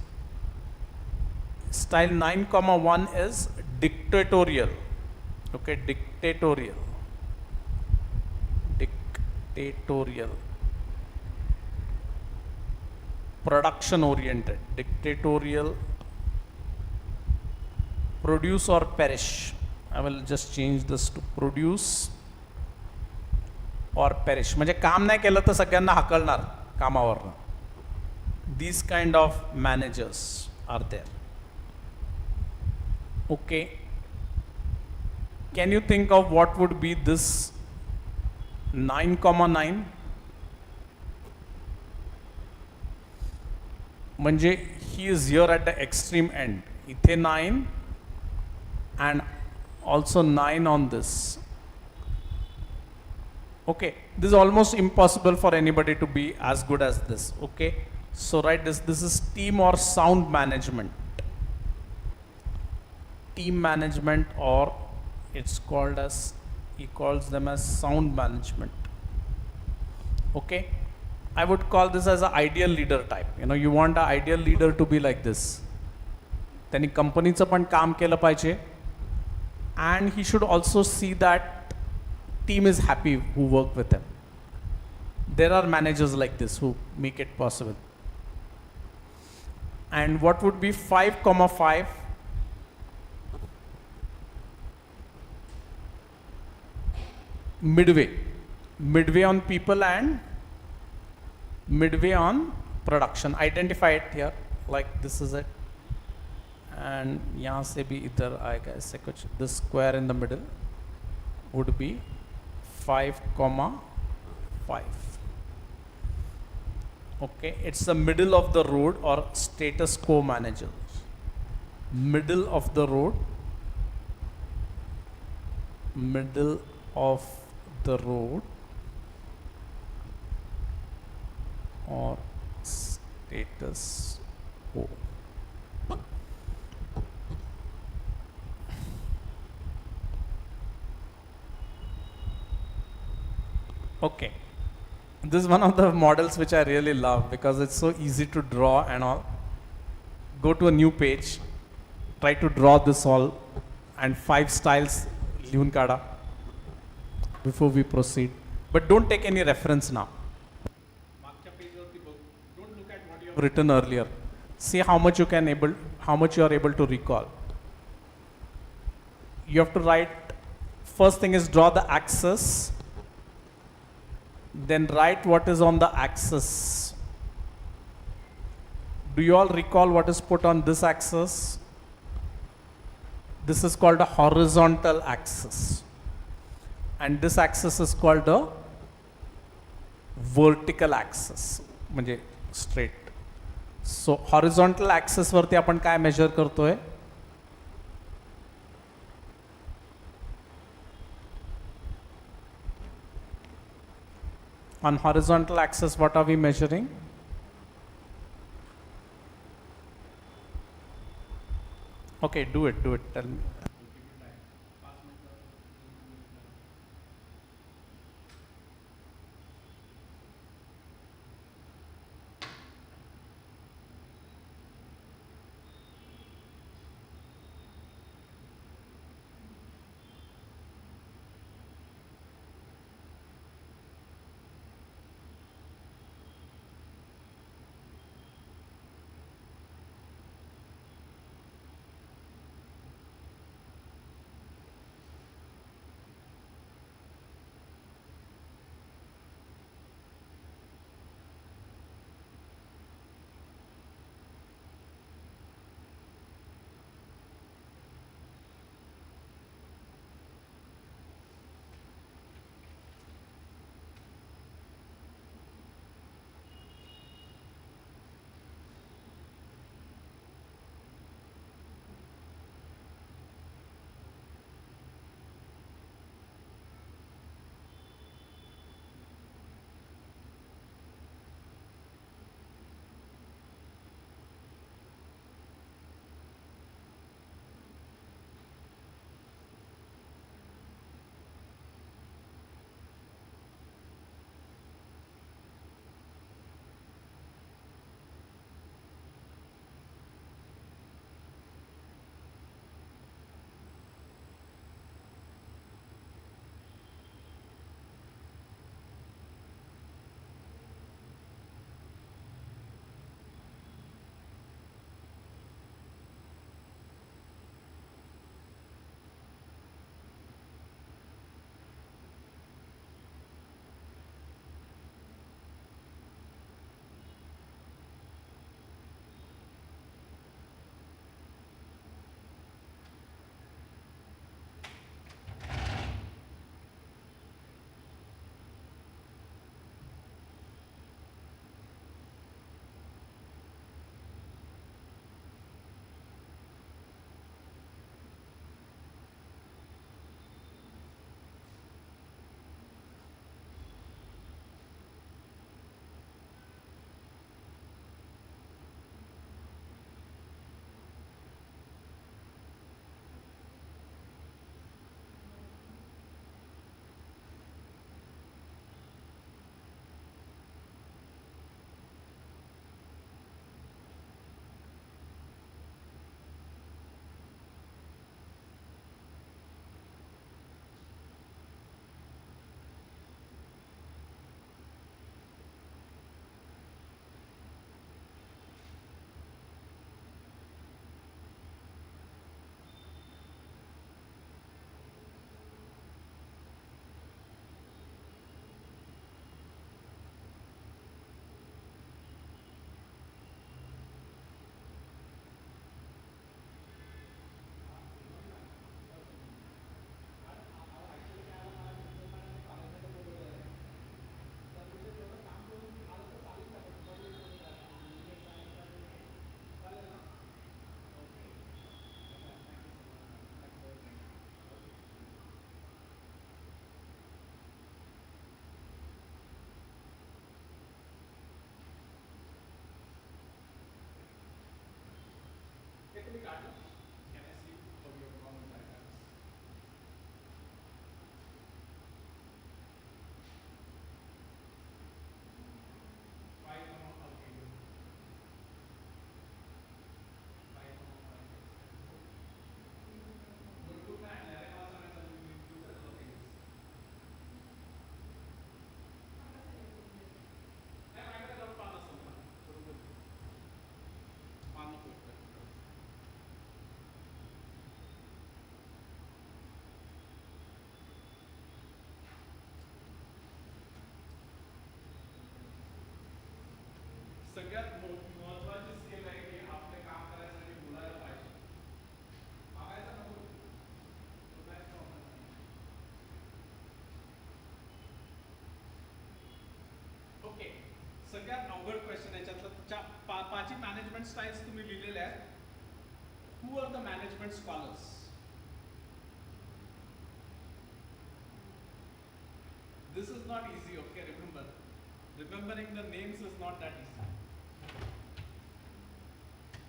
Style 9,1 is dictatorial. Okay, dictatorial. Dictatorial. Production oriented. Dictatorial. Produce or perish. I will just change this to produce or perish. म्हणजे काम नाही केलं तर सगळ्यांना हाकलणार कामावरनं. These kind of managers are there. Okay. Can you think of what would be this 9,9? म्हणजे he is here at the extreme end. इथे 9 and also 9 on this. Okay, this is almost impossible for anybody to be as good as this. Okay, so write this. This is team or sound management. Team management, or it's called as, he calls them as sound management. Okay, I would call this as an ideal leader type. You know, you want an ideal leader to be like this. त्यांनी कंपनीचं पण काम केलं पाहिजे, and he should also see that team is happy who work with him. There are managers like this who make it possible. And what would be 5,5? Midway on people and midway on production. Identify it here, like this is it. And यहाँ से भी इधर आएगा ऐसे कुछ. This square in the middle would be 5,5. Okay, it's the middle of the road or status quo manager. Middle of the road. Middle of the road or status quo. Okay, this is one of the models which I really love because it's so easy to draw and all. Go to a new page, try to draw this all, and 5 styles लिहून काढा before we proceed. But don't take any reference now. Don't look at what you have written earlier. See how much you are able to recall. You have to write. First thing is draw the axis. Then write what is on the axis. Do you all recall what is put on this axis? This is called a horizontal axis. And this axis is called the vertical axis. म्हणजे straight. So horizontal axis वरती आपण काय measure करतोय? On horizontal axis, what are we measuring? Okay, do it, tell me. सगळ्यात महत्वाची skill आहे की आपले काम करायसाठी बोलायला पाहिजे. बघायचं नको. बोलायचं नको. ओके, सगळ्यात अवघड क्वेश्चन याच्यातलं पाचही मॅनेजमेंट स्टाईल्स तुम्ही लिहिलेल्या आहेत. Who are the management scholars? This is not easy, okay, remember. Remembering the names is not that easy.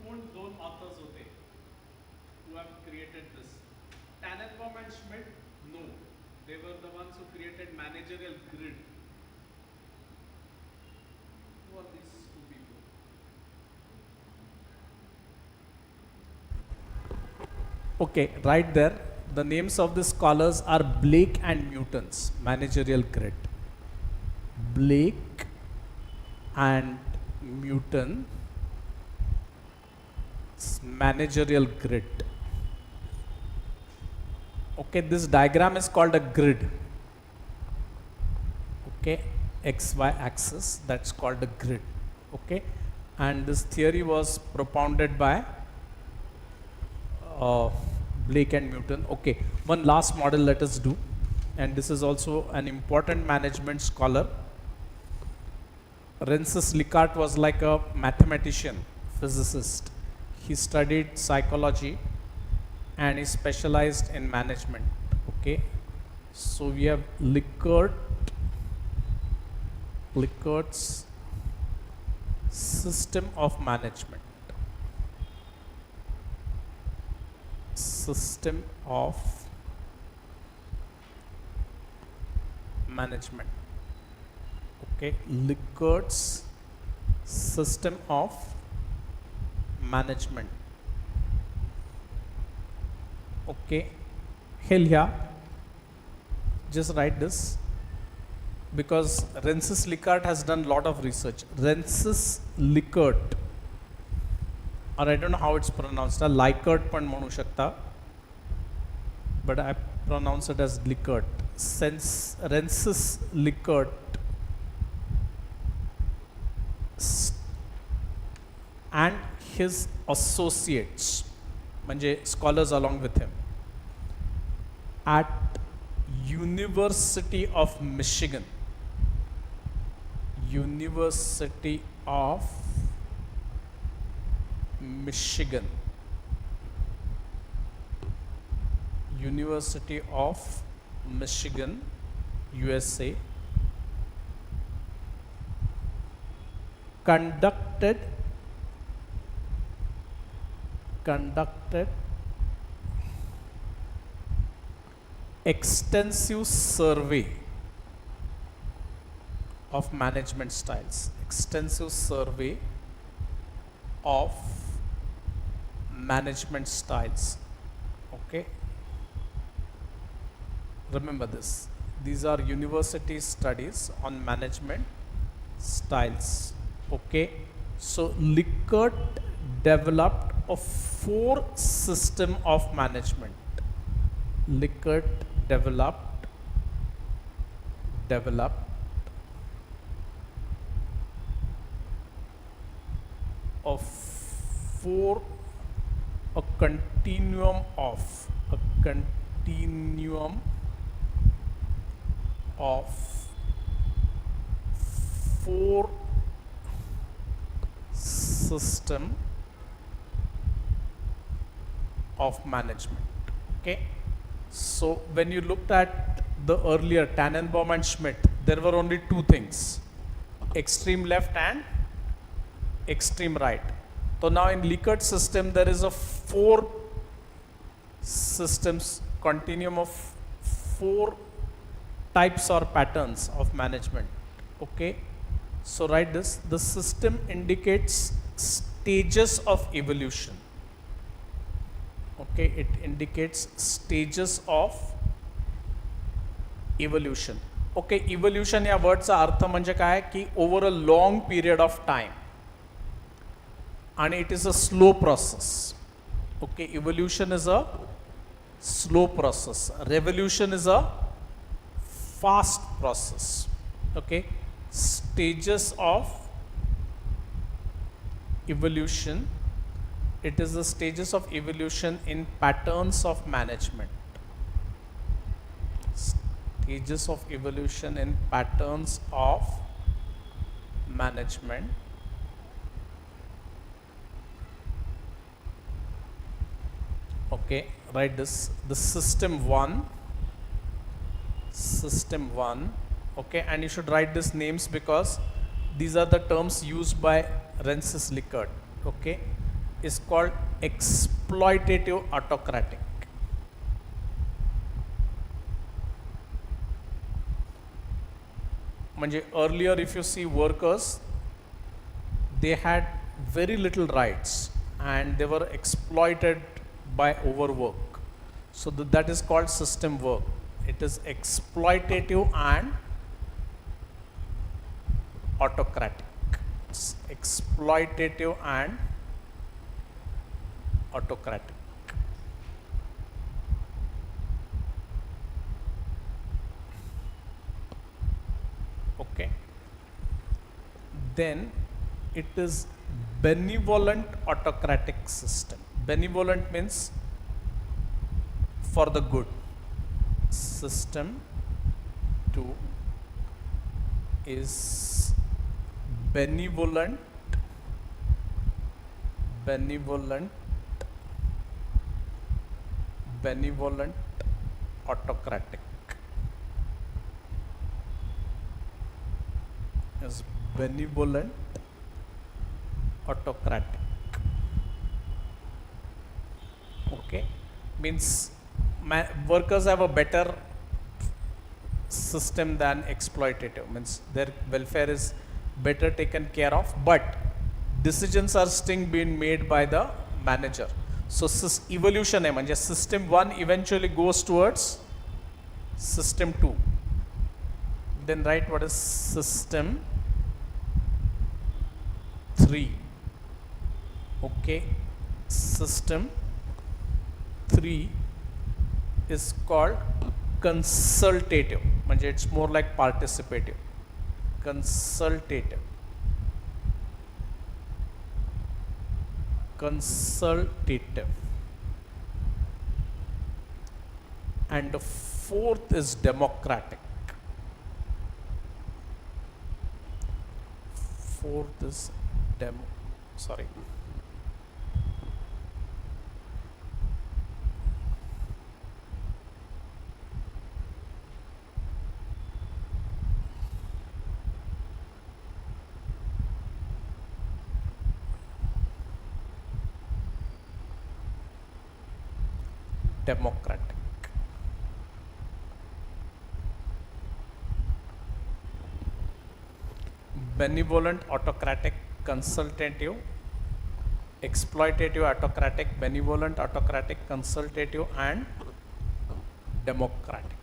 कोण दोन authors होते who have created this? Tannenbaum and Schmidt? No. They were the ones who created managerial grid. Who are these two people? Okay, right there. The names of the scholars are Blake and Newton's managerial grid. Blake and Newton's managerial grid. Okay, this diagram is called a grid. Okay, XY axis, that's called a grid. Okay, and this theory was propounded by Blake and Newton. Okay, one last model let us do, and this is also an important management scholar. Rensis Likart was like a mathematician, physicist. He studied psychology and he specialized in management. Okay, so we have Likart's system of management. System of management. Okay, Likart's system of management. Okay, here just write this because Rensis Likart has done a lot of research. Rensis Likart, or I don't know how it's pronounced, Likert पण म्हणू शकता, but I pronounce it as Likert. Rensis Likart and his associates, म्हणजे scholars along with him, at University of Michigan. University of Michigan. University of Michigan, USA, conducted extensive survey of management styles. Extensive survey of management styles. Okay, remember this. These are university studies on management styles. Okay, so Likert developed a 4 system of management. Likert developed a continuum of 4 system of management. Okay, so when you looked at the earlier Tannenbaum and Schmidt, there were only 2 things: extreme left and extreme right. So now in Likart's system there is a 4 systems, continuum of 4 types or patterns of management. Okay, so write this. The system indicates stages of evolution. Okay, it indicates stages of evolution. Okay, evolution या वर्डचा अर्थ म्हणजे काय की over a long period of time, and it is a slow process. Okay, evolution is a slow process. Revolution is a fast process. Okay, stages of evolution. It is the stages of evolution in patterns of management. Stages of evolution in patterns of management. Okay, write this. The system 1. System 1. Okay, and you should write these names because these are the terms used by Rensis Likert. Okay, is called exploitative autocratic. म्हणजे earlier if you see workers, they had very little rights and they were exploited by overwork. So that is called system work. It is exploitative and autocratic. It's exploitative and autocratic. Okay. Then it is benevolent autocratic system. Benevolent means for the good. System 2 is benevolent autocratic. Is benevolent autocratic. Okay, means workers have a better system than exploitative, means their welfare is better taken care of, but decisions are still being made by the manager. So evolution है, म्हणजे system 1 eventually goes towards system 2. Then write what is system 3. Okay, system 3 is called consultative, म्हणजे it's more like participative. Consultative and the fourth is democratic. Fourth is democratic. Benevolent autocratic, consultative, exploitative autocratic, benevolent autocratic, consultative and democratic.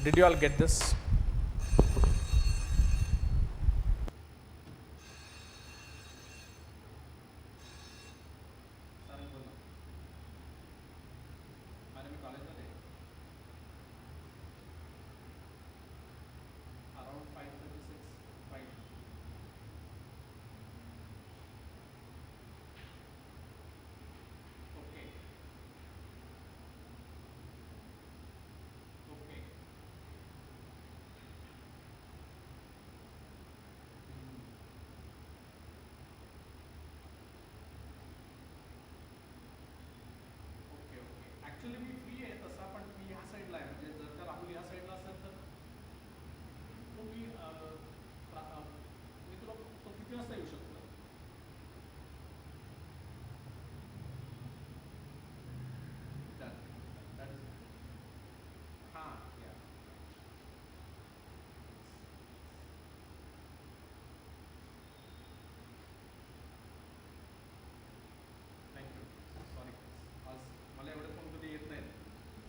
Did you all get this? Actually me free आहे तसा, पण मी ह्या साईडला आहे, म्हणजे जर का राहुल ह्या साईडला असेल तर तो मी तुला तो किती वाजता येऊ शकतो? हां, या थँक्यू. सॉरी, आज मला एवढे फोन कधी येत नाही,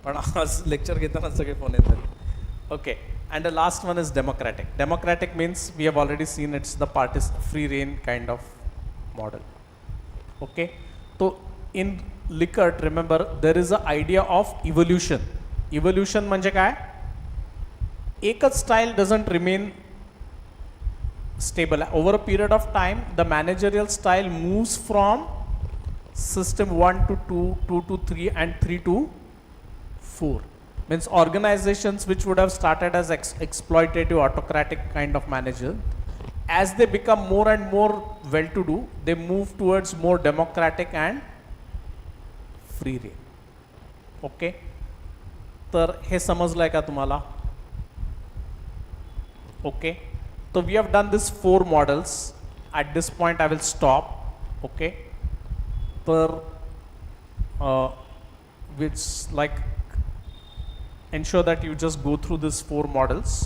पण आज लेक्चर घेताना सगळे फोन येतात. Okay, and the last one is democratic. Democratic means we have already seen it's the free reign kind of model. Okay, so in Likert, remember there is a idea of evolution. Evolution म्हणजे काय? एकच style doesn't remain stable. Over a period of time, the managerial style moves from system 1 to 2, 2 to 3, and 3 to 4. Means organizations which would have started as exploitative, autocratic kind of manager, as they become more and more well-to-do, they move towards more democratic and free reign. Okay? तर हे समजलंय का तुम्हाला? Okay? So we have done this 4 models. At this point I will stop. Okay? Per which like ensure that you just go through these 4 models.